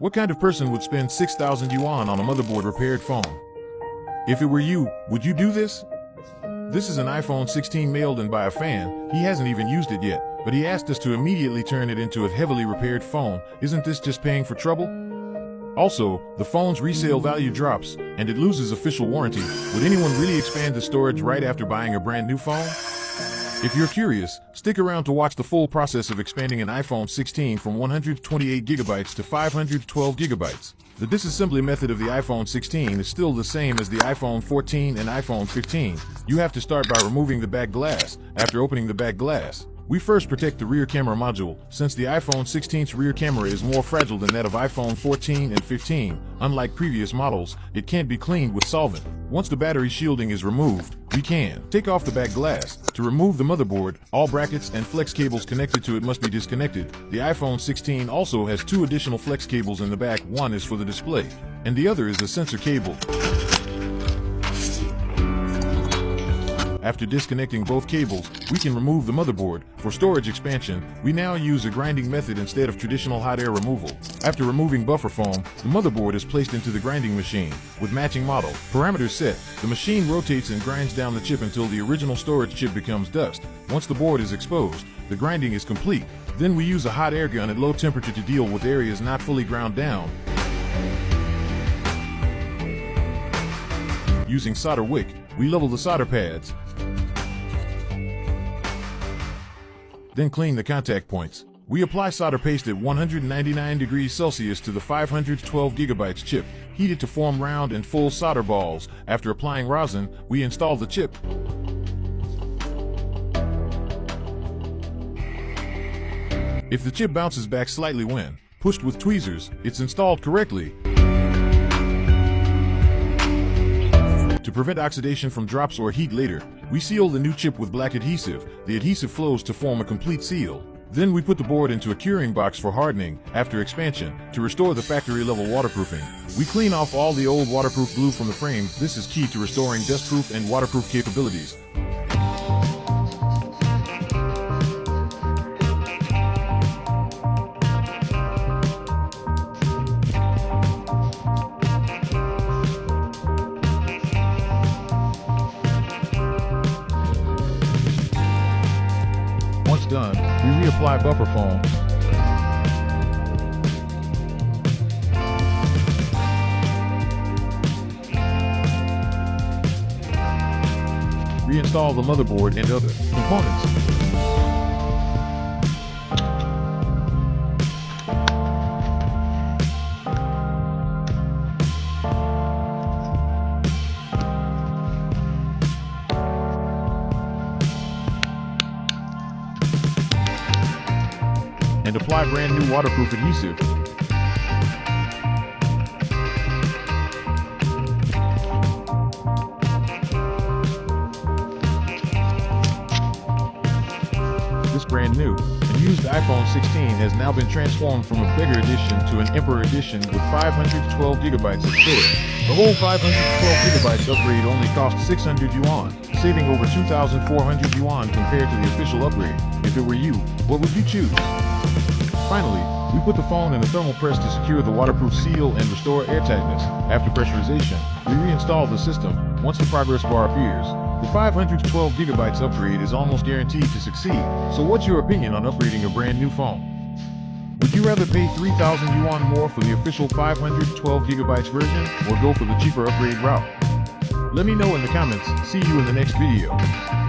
What kind of person would spend 6,000 yuan on a motherboard repaired phone? If it were you, would you do this? This is an iPhone 16 mailed in by a fan. He hasn't even used it yet, but he asked us to immediately turn it into a heavily repaired phone. Isn't this just paying for trouble? Also, the phone's resale value drops, and it loses official warranty. Would anyone really expand the storage right after buying a brand new phone? If you're curious, stick around to watch the full process of expanding an iPhone 16 from 128 gigabytes to 512 gigabytes. The disassembly method of the iPhone 16 is still the same as the iPhone 14 and iPhone 15. You have to start by removing the back glass. After opening the back glass, we first protect the rear camera module, since the iPhone 16's rear camera is more fragile than that of iPhone 14 and 15. Unlike previous models, it can't be cleaned with solvent. Once the battery shielding is removed, we can take off the back glass. To remove the motherboard, all brackets and flex cables connected to it must be disconnected. The iPhone 16 also has two additional flex cables in the back. One is for the display, and the other is a sensor cable. After disconnecting both cables, we can remove the motherboard. For storage expansion, we now use a grinding method instead of traditional hot air removal. After removing buffer foam, the motherboard is placed into the grinding machine. With matching model parameters set, the machine rotates and grinds down the chip until the original storage chip becomes dust. Once the board is exposed, the grinding is complete. Then we use a hot air gun at low temperature to deal with areas not fully ground down. Using solder wick, we level the solder pads, then clean the contact points. We apply solder paste at 199 degrees Celsius to the 512 gigabytes chip, heat it to form round and full solder balls. After applying rosin, we install the chip. If the chip bounces back slightly when pushed with tweezers, it's installed correctly. To prevent oxidation from drops or heat later, we seal the new chip with black adhesive. The adhesive flows to form a complete seal. Then we put the board into a curing box for hardening. After expansion, to restore the factory level waterproofing, we clean off all the old waterproof glue from the frame. This is key to restoring dustproof and waterproof capabilities. Once done, we reapply buffer foam, reinstall the motherboard and other components. And apply brand new waterproof adhesive. This brand new and used iPhone 16 has now been transformed from a beggar edition to an emperor edition with 512 gigabytes of storage. The whole 512 gigabytes upgrade only cost 600 yuan, saving over 2,400 yuan compared to the official upgrade. If it were you, what would you choose? Finally, we put the phone in a thermal press to secure the waterproof seal and restore airtightness. After pressurization, we reinstall the system. Once the progress bar appears, the 512 gigabytes upgrade is almost guaranteed to succeed. So what's your opinion on upgrading a brand new phone? Would you rather pay 3,000 yuan more for the official 512 gigabytes version, or go for the cheaper upgrade route? Let me know in the comments. See you in the next video.